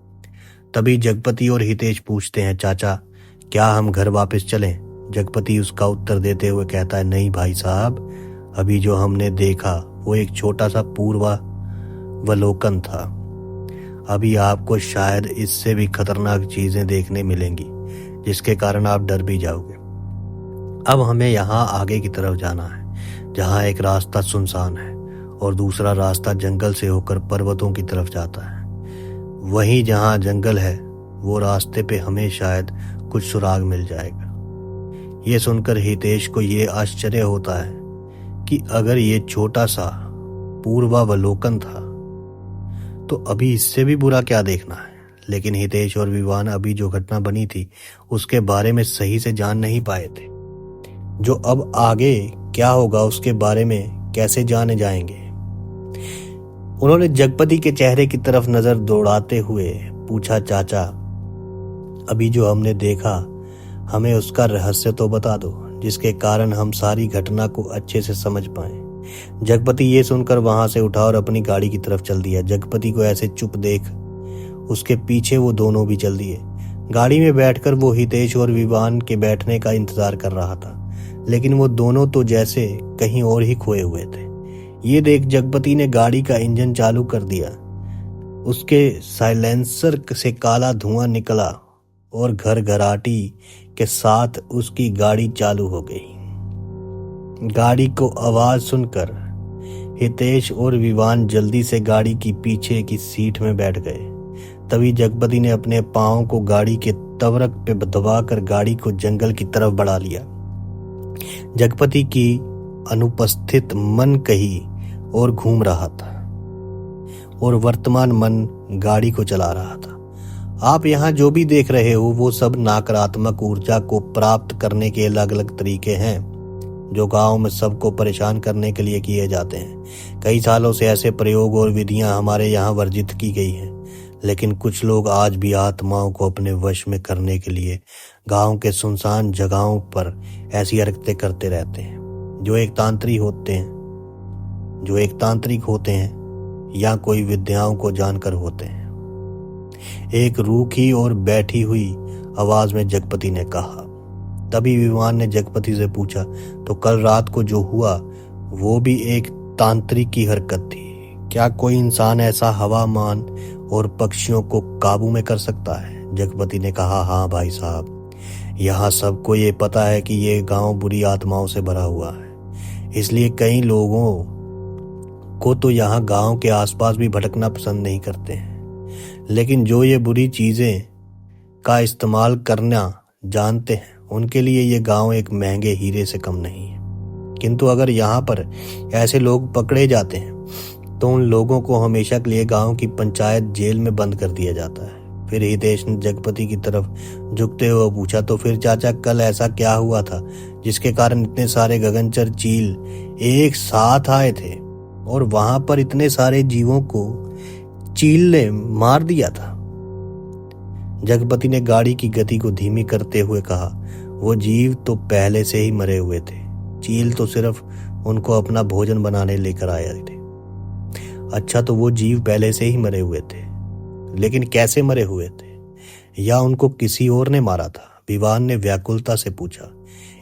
तभी जगपति और हितेश पूछते हैं, चाचा क्या हम घर वापस चलें? जगपति उसका उत्तर देते हुए कहता है, नहीं भाई साहब, अभी जो हमने देखा वो एक छोटा सा पूर्वावलोकन था। अभी आपको शायद इससे भी खतरनाक चीजें देखने मिलेंगी जिसके कारण आप डर भी जाओगे। अब हमें यहाँ आगे की तरफ जाना है जहाँ एक रास्ता सुनसान है और दूसरा रास्ता जंगल से होकर पर्वतों की तरफ जाता है। वहीं जहाँ जंगल है वो रास्ते पे हमें शायद कुछ सुराग मिल जाएगा। ये सुनकर हितेश को ये आश्चर्य होता है कि अगर ये छोटा सा पूर्वावलोकन था तो अभी इससे भी बुरा क्या देखना है। लेकिन हितेश और विवान अभी जो घटना बनी थी उसके बारे में सही से जान नहीं पाए थे। जो अब आगे क्या होगा उसके बारे में कैसे जाने जाएंगे। उन्होंने जगपति के चेहरे की तरफ नजर दौड़ाते हुए पूछा, चाचा अभी जो हमने देखा हमें उसका रहस्य तो बता दो जिसके कारण हम सारी घटना को अच्छे से समझ पाए। जगपति ये सुनकर वहां से उठा और अपनी गाड़ी की तरफ चल दिया। जगपति को ऐसे चुप देख उसके पीछे वो दोनों भी चल दिए। गाड़ी में बैठकर वो हितेश और विवान के बैठने का इंतजार कर रहा था, लेकिन वो दोनों तो जैसे कहीं और ही खोए हुए थे। ये देख जगपति ने गाड़ी का इंजन चालू कर दिया। उसके साइलेंसर से काला धुआं निकला और घरघराटी के साथ उसकी गाड़ी चालू हो गई। गाड़ी को आवाज सुनकर हितेश और विवान जल्दी से गाड़ी की पीछे की सीट में बैठ गए। तभी जगपति ने अपने पांव को गाड़ी के तवरक पे दबाकर गाड़ी को जंगल की तरफ बढ़ा लिया। जगपति की अनुपस्थित मन कहीं और घूम रहा था और वर्तमान मन गाड़ी को चला रहा था। आप यहाँ जो भी देख रहे हो वो सब नकारात्मक ऊर्जा को प्राप्त करने के अलग अलग तरीके हैं जो गांव में सबको परेशान करने के लिए किए जाते हैं। कई सालों से ऐसे प्रयोग और विधियां हमारे यहाँ वर्जित की गई हैं, लेकिन कुछ लोग आज भी आत्माओं को अपने वश में करने के लिए गांव के सुनसान जगहों पर ऐसी हरकतें करते रहते हैं। जो एक तांत्रिक होते हैं या कोई विद्याओं को जानकर होते हैं। एक रूखी और बैठी हुई आवाज में जगपति ने कहा। तभी विवान ने जगपति से पूछा, तो कल रात को जो हुआ वो भी एक तांत्रिक की हरकत थी क्या? कोई इंसान ऐसा हवामान और पक्षियों को काबू में कर सकता है? जगपति ने कहा, हाँ भाई साहब, यहाँ सबको ये पता है कि ये गांव बुरी आत्माओं से भरा हुआ है, इसलिए कई लोगों को तो यहाँ गांव के आसपास भी भटकना पसंद नहीं करते हैं। लेकिन जो ये बुरी चीजें का इस्तेमाल करना जानते हैं उनके लिए ये गांव एक महंगे हीरे से कम नहीं है। किंतु अगर यहाँ पर ऐसे लोग पकड़े जाते हैं तो उन लोगों को हमेशा के लिए गांव की पंचायत जेल में बंद कर दिया जाता है। फिर हितेश ने जगपति की तरफ झुकते हुए पूछा, तो फिर चाचा कल ऐसा क्या हुआ था जिसके कारण इतने सारे गगनचर चील एक साथ आए थे और वहां पर इतने सारे जीवों को चील ने मार दिया था? जगपति ने गाड़ी की गति को धीमी करते हुए कहा, वो जीव तो पहले से ही मरे हुए थे। चील तो सिर्फ उनको अपना भोजन बनाने लेकर आए थे। अच्छा, तो वो जीव पहले से ही मरे हुए थे, लेकिन कैसे मरे हुए थे? या उनको किसी और ने मारा था? विवान ने व्याकुलता से पूछा।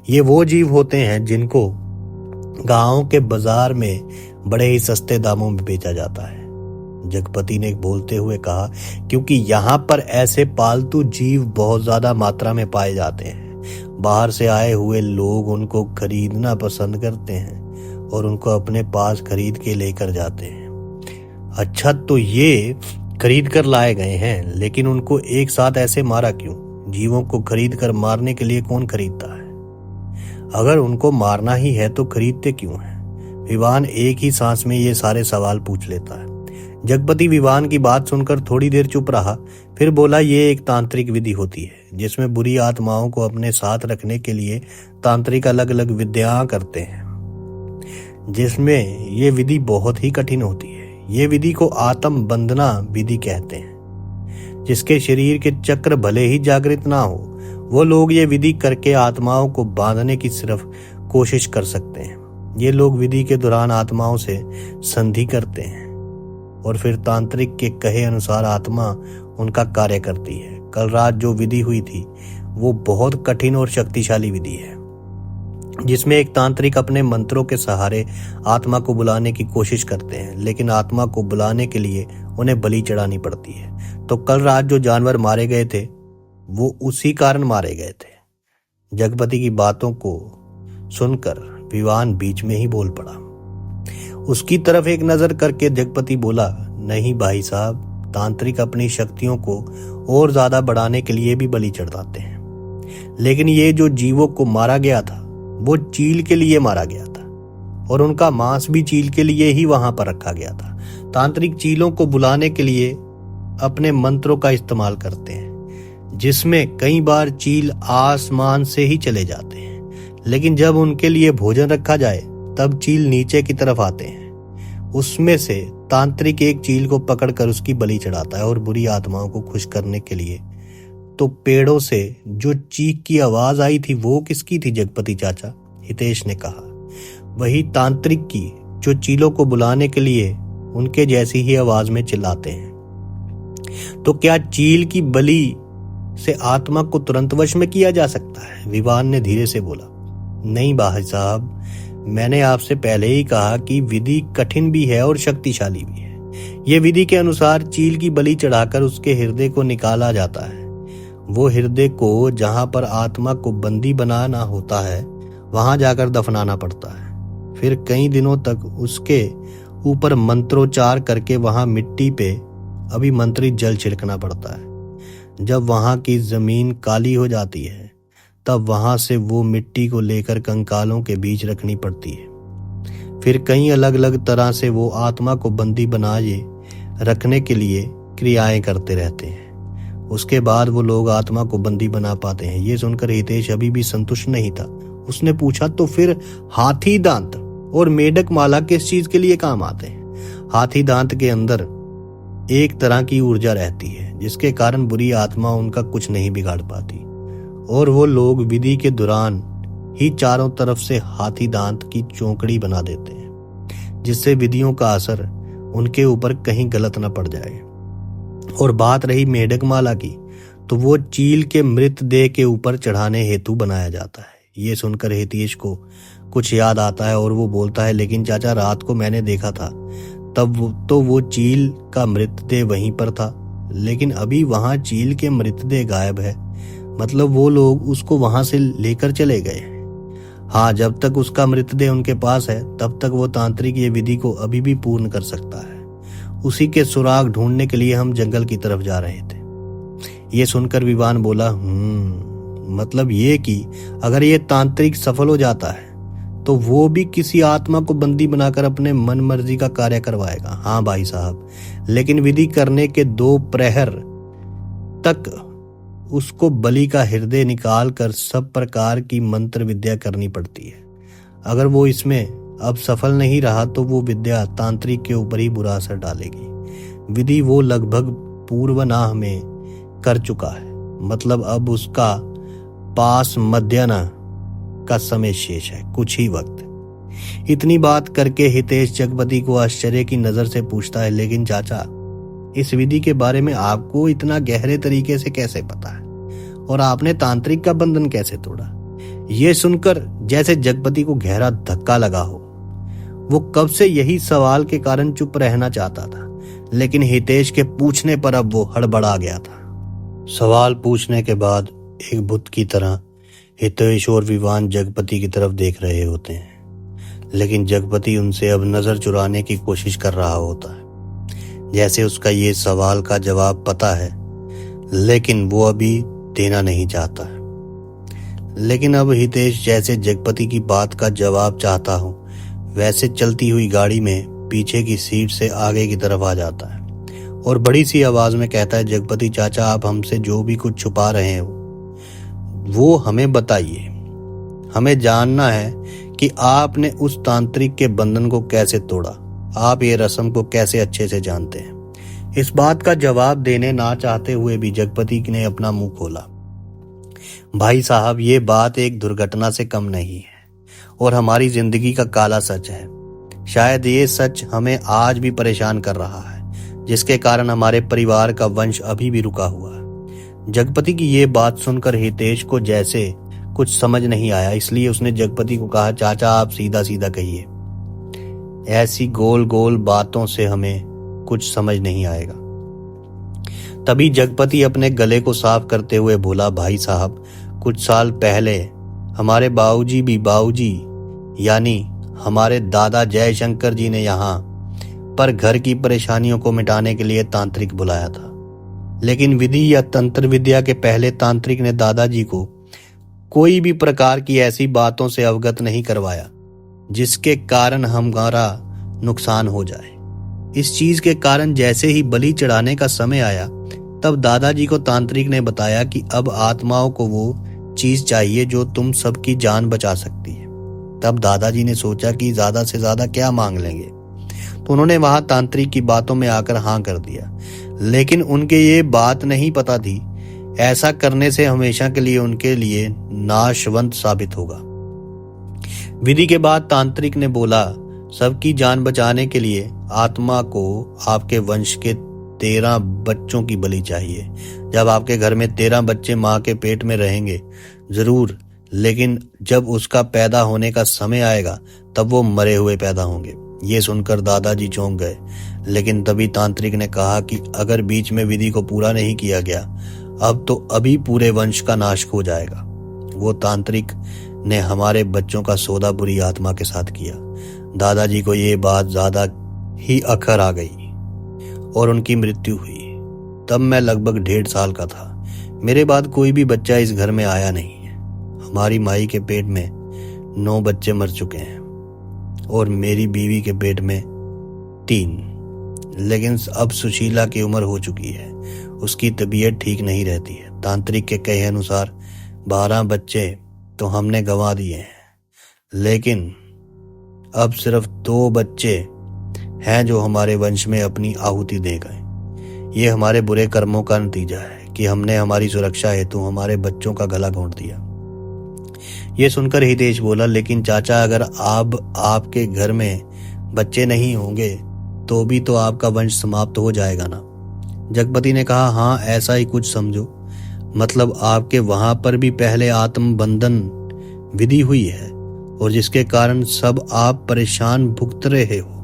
ये वो जीव होते हैं जिनको गांव के बाजार में बड़े ही सस्ते दामों में बेचा जाता है, जगपति ने बोलते हुए कहा, क्योंकि यहाँ पर ऐसे पालतू जीव बहुत ज्यादा मात्रा में पाए जाते हैं। बाहर से आए हुए लोग उनको खरीदना पसंद करते हैं और उनको अपने पास खरीद के लेकर जाते हैं। अच्छा, तो ये खरीद कर लाए गए हैं, लेकिन उनको एक साथ ऐसे मारा क्यों? जीवों को खरीद कर मारने के लिए कौन खरीदता है? अगर उनको मारना ही है तो खरीदते क्यों हैं? विवान एक ही सांस में ये सारे सवाल पूछ लेता है। जगपति विवान की बात सुनकर थोड़ी देर चुप रहा, फिर बोला, ये एक तांत्रिक विधि होती है जिसमें बुरी आत्माओं को अपने साथ रखने के लिए तांत्रिक अलग अलग विद्याएं करते हैं, जिसमें ये विधि बहुत ही कठिन होती है। ये विधि को आत्म बंधना विधि कहते हैं। जिसके शरीर के चक्र भले ही जागृत ना हो, वो लोग ये विधि करके आत्माओं को बांधने की सिर्फ कोशिश कर सकते हैं। ये लोग विधि के दौरान आत्माओं से संधि करते हैं और फिर तांत्रिक के कहे अनुसार आत्मा उनका कार्य करती है। कल रात जो विधि हुई थी वो बहुत कठिन और शक्तिशाली विधि है, जिसमें एक तांत्रिक अपने मंत्रों के सहारे आत्मा को बुलाने की कोशिश करते हैं, लेकिन आत्मा को बुलाने के लिए उन्हें बलि चढ़ानी पड़ती है। तो कल रात जो जानवर मारे गए थे वो उसी कारण मारे गए थे। जगपति की बातों को सुनकर विवान बीच में ही बोल पड़ा। उसकी तरफ एक नजर करके जगपति बोला, नहीं भाई साहब, तांत्रिक अपनी शक्तियों को और ज्यादा बढ़ाने के लिए भी बलि चढ़ाते हैं, लेकिन ये जो जीवों को मारा गया था वो चील के लिए मारा गया था और उनका मांस भी चील के लिए ही वहां पर रखा गया था। तांत्रिक चीलों को बुलाने के लिए अपने मंत्रों का इस्तेमाल करते हैं, जिसमें कई बार चील आसमान से ही चले जाते हैं, लेकिन जब उनके लिए भोजन रखा जाए तब चील नीचे की तरफ आते हैं। उसमें से तांत्रिक एक चील को पकड़कर उसकी बलि चढ़ाता है और बुरी आत्माओं को खुश करने के लिए। तो पेड़ों से जो चीख की आवाज आई थी वो किसकी थी जगपति चाचा? हितेश ने कहा। वही तांत्रिक की, जो चीलों को बुलाने के लिए उनके जैसी ही आवाज में चिल्लाते हैं। तो क्या चील की बलि से आत्मा को तुरंत वश में किया जा सकता है? विवान ने धीरे से बोला, नहीं भाई साहब, मैंने आपसे पहले ही कहा कि विधि कठिन भी है और शक्तिशाली भी है। ये विधि के अनुसार चील की बलि चढ़ाकर उसके हृदय को निकाला जाता है। वो हृदय को जहां पर आत्मा को बंदी बनाना होता है वहां जाकर दफनाना पड़ता है। फिर कई दिनों तक उसके ऊपर मंत्रोच्चार करके वहां मिट्टी पे अभिमंत्रित जल छिड़कना पड़ता है। जब वहां की जमीन काली हो जाती है तब वहां से वो मिट्टी को लेकर कंकालों के बीच रखनी पड़ती है। फिर कई अलग अलग तरह से वो आत्मा को बंदी बनाए रखने के लिए क्रियाएं करते रहते हैं। उसके बाद वो लोग आत्मा को बंदी बना पाते हैं। ये सुनकर हितेश अभी भी संतुष्ट नहीं था। उसने पूछा, तो फिर हाथी दांत और मेढक माला किस चीज के लिए काम आते हैं? हाथी दांत के अंदर एक तरह की ऊर्जा रहती है जिसके कारण बुरी आत्मा उनका कुछ नहीं बिगाड़ पाती, और वो लोग विधि के दौरान ही चारों तरफ से हाथी दांत की चौकड़ी बना देते हैं, जिससे विधियों का असर उनके ऊपर कहीं गलत न पड़ जाए। और बात रही मेढक माला की, तो वो चील के मृतदेह के ऊपर चढ़ाने हेतु बनाया जाता है। ये सुनकर हितेश को कुछ याद आता है और वो बोलता है, लेकिन चाचा, रात को मैंने देखा था तब तो वो चील का मृतदेह वहीं पर था, लेकिन अभी वहां चील के मृतदेह गायब है। मतलब वो लोग उसको वहां से लेकर चले गए। हाँ, जब तक उसका मृतदेह उनके पास है तब तक वो तांत्रिक ये विधि को अभी भी पूर्ण कर सकता है। उसी के सुराग ढूंढने के लिए हम जंगल की तरफ जा रहे थे। ये सुनकर विवान बोला, मतलब ये कि अगर ये तांत्रिक सफल हो जाता है तो वो भी किसी आत्मा को बंदी बनाकर अपने मन मर्जी का कार्य करवाएगा। हाँ भाई साहब, लेकिन विधि करने के 2 प्रहर तक उसको बलि का हृदय निकाल कर सब प्रकार की मंत्र विद्या करनी पड़ती है। अगर वो इसमें अब सफल नहीं रहा तो वो विद्या तांत्रिक के ऊपर ही बुरा असर डालेगी। विधि वो लगभग पूर्वनाह में कर चुका है, मतलब अब उसका पास मध्याह्न का समय शेष है, कुछ ही वक्त। इतनी बात करके हितेश जगपति को आश्चर्य की नजर से पूछता है, लेकिन चाचा, इस विधि के बारे में आपको इतना गहरे तरीके से कैसे पता है, और आपने तांत्रिक का बंधन कैसे तोड़ा? ये सुनकर जैसे जगपति को गहरा धक्का लगा हो। वो कब से यही सवाल के कारण चुप रहना चाहता था, लेकिन हितेश के पूछने पर अब वो हड़बड़ा गया था। सवाल पूछने के बाद एक भूत की तरह हितेश और विवान जगपति की तरफ देख रहे होते हैं, लेकिन जगपति उनसे अब नजर चुराने की कोशिश कर रहा होता है, जैसे उसका ये सवाल का जवाब पता है लेकिन वो अभी देना नहीं चाहता है। लेकिन अब हितेश जैसे जगपति की बात का जवाब चाहता हो, वैसे चलती हुई गाड़ी में पीछे की सीट से आगे की तरफ आ जाता है और बड़ी सी आवाज में कहता है, जगपति चाचा, आप हमसे जो भी कुछ छुपा रहे हो वो हमें बताइए। हमें जानना है कि आपने उस तांत्रिक के बंधन को कैसे तोड़ा। आप ये रस्म को कैसे अच्छे से जानते हैं। इस बात का जवाब देने ना चाहते हुए भी जगपति ने अपना मुंह खोला। भाई साहब, ये बात एक दुर्घटना से कम नहीं है और हमारी जिंदगी का काला सच है। शायद ये सच हमें आज भी परेशान कर रहा है, जिसके कारण हमारे परिवार का वंश अभी भी रुका हुआ है। जगपति की ये बात सुनकर हितेश को जैसे कुछ समझ नहीं आया, इसलिए उसने जगपति को कहा, चाचा आप सीधा सीधा कहिए, ऐसी गोल गोल बातों से हमें कुछ समझ नहीं आएगा। तभी जगपति अपने गले को साफ करते हुए बोला, भाई साहब, कुछ साल पहले हमारे बाबूजी यानी हमारे दादा जयशंकर जी ने यहाँ पर घर की परेशानियों को मिटाने के लिए तांत्रिक बुलाया था। लेकिन विधि या तंत्र विद्या के पहले तांत्रिक ने दादाजी को कोई भी प्रकार की ऐसी बातों से अवगत नहीं करवाया जिसके कारण हमारा नुकसान हो जाए। इस चीज के कारण जैसे ही बलि चढ़ाने का समय आया, तब दादाजी को तांत्रिक ने बताया कि अब आत्माओं को वो चीज चाहिए जो तुम सबकी जान बचा सकती है। तब दादाजी ने सोचा कि ज्यादा से ज्यादा क्या मांग लेंगे, तो उन्होंने वहां तांत्रिक की बातों में आकर हाँ कर दिया। लेकिन उनके ये बात नहीं पता थी, ऐसा करने से हमेशा के लिए उनके लिए नाशवंत साबित होगा। विधि के बाद तांत्रिक ने बोला, सबकी जान बचाने के लिए आत्मा को आपके वंश के 13 बच्चों की बलि चाहिए। जब आपके घर में 13 बच्चे माँ के पेट में रहेंगे जरूर, लेकिन जब उसका पैदा होने का समय आएगा तब वो मरे हुए पैदा होंगे। ये सुनकर दादाजी चौंक गए, लेकिन तभी तांत्रिक ने कहा कि अगर बीच में विधि को पूरा नहीं किया गया अब तो अभी पूरे वंश का नाश हो जाएगा। वो तांत्रिक ने हमारे बच्चों का सौदा बुरी आत्मा के साथ किया। दादाजी को ये बात ज्यादा ही अखर आ गई और उनकी मृत्यु हुई। तब मैं लगभग 1.5 साल का था। मेरे बाद कोई भी बच्चा इस घर में आया नहीं है। हमारी माई के पेट में 9 बच्चे मर चुके हैं और मेरी बीवी के पेट में 3। लेकिन अब सुशीला की उम्र हो चुकी है, उसकी तबीयत ठीक नहीं रहती है। तांत्रिक के कहे अनुसार 12 बच्चे तो हमने गंवा दिए हैं, लेकिन अब सिर्फ 2 बच्चे हैं जो हमारे वंश में अपनी आहुति दे गए। ये हमारे बुरे कर्मों का नतीजा है कि हमने हमारी सुरक्षा हेतु हमारे बच्चों का गला घोंट दिया। ये सुनकर हितेश बोला, लेकिन चाचा, अगर आपके घर में बच्चे नहीं होंगे तो भी तो आपका वंश समाप्त हो जाएगा ना। जगपति ने कहा, हाँ ऐसा ही कुछ समझो। मतलब आपके वहां पर भी पहले आत्म बंधन विधि हुई है और जिसके कारण सब आप परेशान भुगत रहे हो।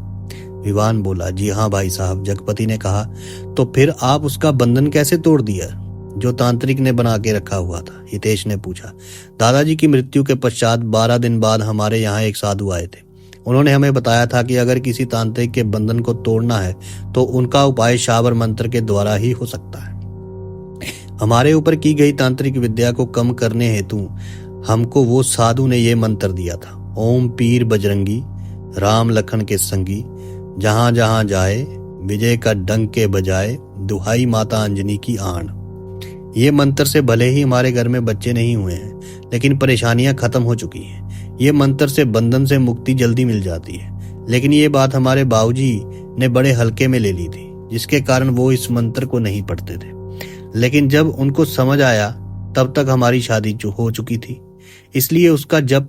विवान बोला, जी हाँ भाई साहब। जगपति ने कहा, तो फिर आप उसका बंधन कैसे तोड़ दिया जो तांत्रिक ने बना के रखा हुआ था? हितेश ने पूछा। दादाजी की मृत्यु के पश्चात 12 दिन बाद हमारे यहाँ एक साधु आए थे। उन्होंने हमें बताया था कि अगर किसी तांत्रिक के बंधन को तोड़ना है तो उनका उपाय शाबर मंत्र के द्वारा ही हो सकता है। हमारे ऊपर की गई तांत्रिक विद्या को कम करने हेतु हमको वो साधु ने ये मंत्र दिया था, ओम पीर बजरंगी राम लखन के संगी, जहां जहां जाए विजय का डंक के बजाए, दुहाई माता अंजनी की आण। ये मंत्र से भले ही हमारे घर में बच्चे नहीं हुए हैं, लेकिन परेशानियां खत्म हो चुकी हैं। ये मंत्र से बंधन से मुक्ति जल्दी मिल जाती है। लेकिन ये बात हमारे बाबूजी ने बड़े हल्के में ले ली थी, जिसके कारण वो इस मंत्र को नहीं पढ़ते थे। लेकिन जब उनको समझ आया तब तक हमारी शादी हो चुकी थी, इसलिए उसका जप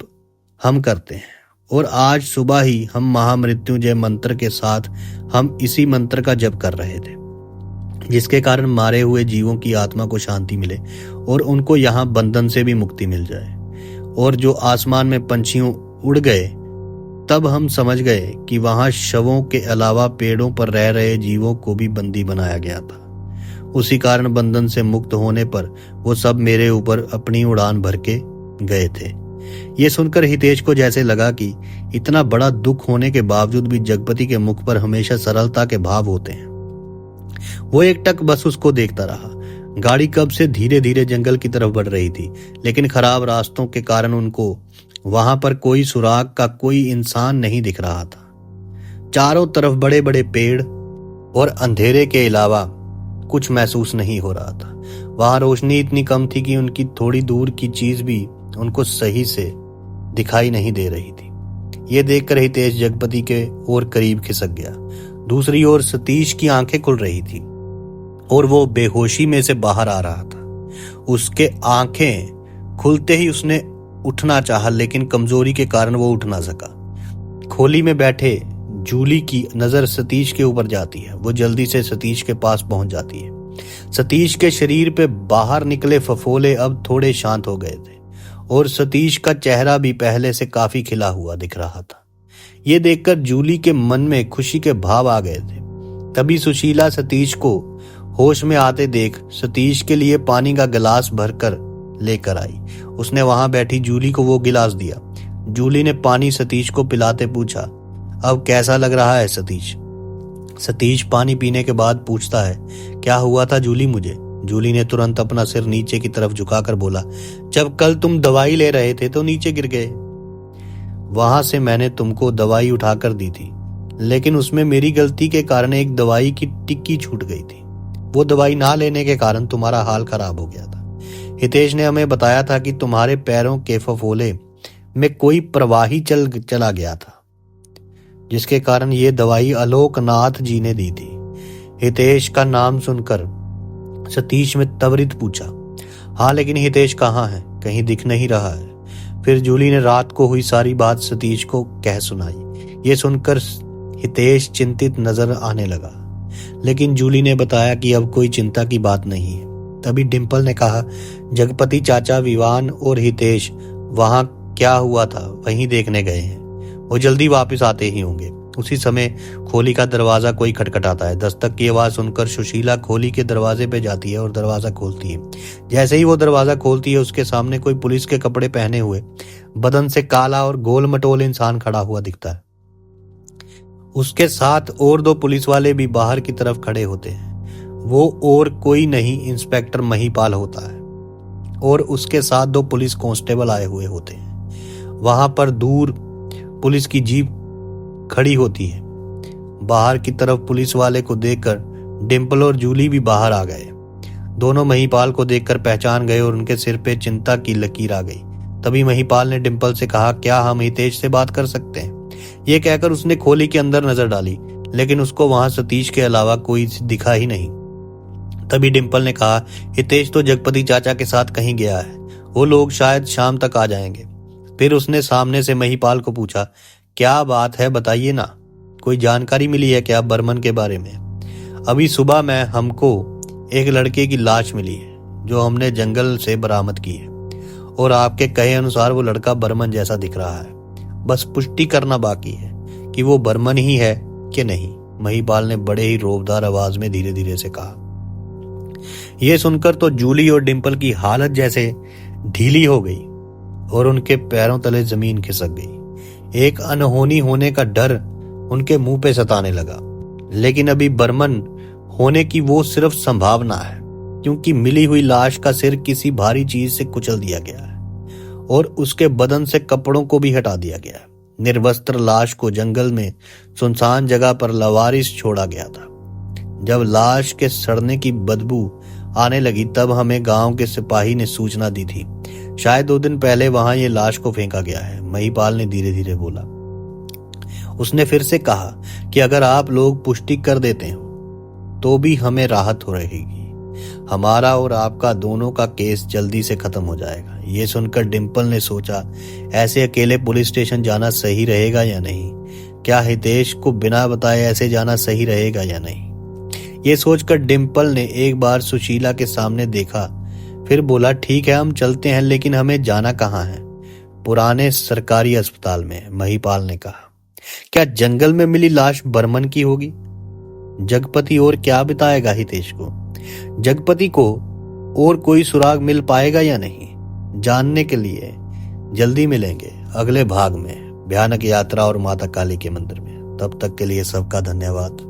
हम करते हैं। और आज सुबह ही हम महामृत्युंजय मंत्र के साथ हम इसी मंत्र का जप कर रहे थे, जिसके कारण मारे हुए जीवों की आत्मा को शांति मिले और उनको यहाँ बंधन से भी मुक्ति मिल जाए। और जो आसमान में पंछियों उड़ गए, तब हम समझ गए कि वहां शवों के अलावा पेड़ों पर रह रहे जीवों को भी बंदी बनाया गया था। उसी कारण बंधन से मुक्त होने पर वो सब मेरे ऊपर अपनी उड़ान भर के गए थे। ये सुनकर हितेश को जैसे लगा कि इतना बड़ा दुख होने के बावजूद भी जगपति के मुख पर हमेशा सरलता के भाव होते हैं। वो एक टक बस उसको देखता रहा। गाड़ी कब से धीरे धीरे जंगल की तरफ बढ़ रही थी, लेकिन खराब रास्तों के कारण उनको वहां पर कोई सुराग का कोई इंसान नहीं दिख रहा था। चारों तरफ बड़े बड़े पेड़ और अंधेरे के अलावा कुछ महसूस नहीं हो रहा था। वहां रोशनी इतनी कम थी कि उनकी थोड़ी दूर की चीज भी उनको सही से दिखाई नहीं दे रही थी। ये देखकर हितेश जगपति के और करीब खिसक गया। दूसरी ओर सतीश की आंखें खुल रही थी और वो बेहोशी में से बाहर आ रहा था। उसके आंखें खुलते ही उसने उठना चाहा, लेकिन कमजोरी के कारण वो उठ ना सका। खोली में बैठे जूली की नजर सतीश के ऊपर जाती है। वो जल्दी से सतीश के पास पहुंच जाती है। सतीश के शरीर पे बाहर निकले फफोले अब थोड़े शांत हो गए थे और सतीश का चेहरा भी पहले से काफी खिला हुआ दिख रहा था। ये देखकर जूली के मन में खुशी के भाव आ गए थे। तभी सुशीला सतीश को होश में आते देख सतीश के लिए पानी का गिलास भरकर लेकर आई। उसने वहां बैठी जूली को वो गिलास दिया। जूली ने पानी सतीश को पिलाते पूछा, अब कैसा लग रहा है सतीश? सतीश पानी पीने के बाद पूछता है, क्या हुआ था जूली मुझे? जूली ने तुरंत अपना सिर नीचे की तरफ झुकाकर बोला, जब कल तुम दवाई ले रहे थे तो नीचे गिर गए। वहां से मैंने तुमको दवाई उठाकर दी थी, लेकिन उसमें मेरी गलती के कारण एक दवाई की टिक्की छूट गई थी। वो दवाई ना लेने के कारण तुम्हारा हाल खराब हो गया था। हितेश ने हमें बताया था कि तुम्हारे पैरों के फफोले में कोई प्रवाही चला गया था, जिसके कारण ये दवाई आलोकनाथ जी ने दी थी। हितेश का नाम सुनकर सतीश में त्वरित पूछा, हाँ लेकिन हितेश कहाँ है? कहीं दिख नहीं रहा है। फिर जूली ने रात को हुई सारी बात सतीश को कह सुनाई। ये सुनकर हितेश चिंतित नजर आने लगा, लेकिन जूली ने बताया कि अब कोई चिंता की बात नहीं है। तभी डिम्पल ने कहा, जगपति चाचा विवान और हितेश वहां क्या हुआ था वहीं देखने गए हैं। वो जल्दी वापस आते ही होंगे। उसी समय खोली का दरवाजा कोई खटखटाता है। दस्तक की आवाज सुनकर सुशीला खोली के दरवाजे पे जाती है और दरवाजा खोलती है। जैसे ही वो दरवाजा खोलती है, उसके सामने कोई पुलिस के कपड़े पहने हुए, बदन से काला और गोल मटोल इंसान खड़ा हुआ दिखता है। उसके साथ और दो पुलिस वाले भी बाहर की तरफ खड़े होते हैं। वो और कोई नहीं, इंस्पेक्टर महिपाल होता है और उसके साथ दो पुलिस कांस्टेबल आए हुए होते हैं। वहां पर दूर पुलिस की जीप खड़ी होती है। बाहर की तरफ पुलिस वाले को देखकर डिम्पल और जूली भी बाहर आ गए। दोनों महिपाल को देखकर पहचान गए और उनके सिर पे चिंता की लकीर आ गई। तभी महिपाल ने डिम्पल से कहा, क्या हम हितेश से बात कर सकते हैं? ये कहकर उसने खोली के अंदर नजर डाली, लेकिन उसको वहां सतीश के अलावा कोई दिखा ही नहीं। तभी डिम्पल ने कहा, हितेश तो जगपति चाचा के साथ कहीं गया है, वो लोग शायद शाम तक आ जाएंगे। फिर उसने सामने से महिपाल को पूछा, क्या बात है बताइए ना, कोई जानकारी मिली है क्या बर्मन के बारे में? अभी सुबह में हमको एक लड़के की लाश मिली है जो हमने जंगल से बरामद की है और आपके कहे अनुसार वो लड़का बर्मन जैसा दिख रहा है। बस पुष्टि करना बाकी है कि वो बर्मन ही है कि नहीं। महिपाल ने बड़े ही रोबदार आवाज में धीरे धीरे से कहा। यह सुनकर तो जूली और डिम्पल की हालत जैसे ढीली हो गई और उनके पैरों तले जमीन खिसक गई। एक अनहोनी होने का डर उनके मुंह पे सताने लगा, लेकिन अभी बर्मन होने की वो सिर्फ संभावना है, क्योंकि मिली हुई लाश का सिर किसी भारी चीज से कुचल दिया गया है और उसके बदन से कपड़ों को भी हटा दिया गया है। निर्वस्त्र लाश को जंगल में सुनसान जगह पर लवारिस छोड़ा गया था। जब लाश के सड़ने की बदबू आने लगी तब हमें गांव के सिपाही ने सूचना दी थी। शायद 2 दिन पहले वहां ये लाश को फेंका गया है, महिपाल ने धीरे धीरे बोला। उसने फिर से कहा कि अगर आप लोग पुष्टि कर देते हो तो भी हमें राहत हो रहेगी। हमारा और आपका दोनों का केस जल्दी से खत्म हो जाएगा। ये सुनकर डिम्पल ने सोचा, ऐसे अकेले पुलिस स्टेशन जाना सही रहेगा या नहीं? क्या हितेश को बिना बताए ऐसे जाना सही रहेगा या नहीं? ये सोचकर डिम्पल ने एक बार सुशीला के सामने देखा, फिर बोला, ठीक है हम चलते हैं, लेकिन हमें जाना कहाँ है? पुराने सरकारी अस्पताल में, महिपाल ने कहा। क्या जंगल में मिली लाश बर्मन की होगी? जगपति और क्या बताएगा हितेश को? जगपति को और कोई सुराग मिल पाएगा या नहीं? जानने के लिए जल्दी मिलेंगे अगले भाग में, भयानक यात्रा और माता काली के मंदिर में। तब तक के लिए सबका धन्यवाद।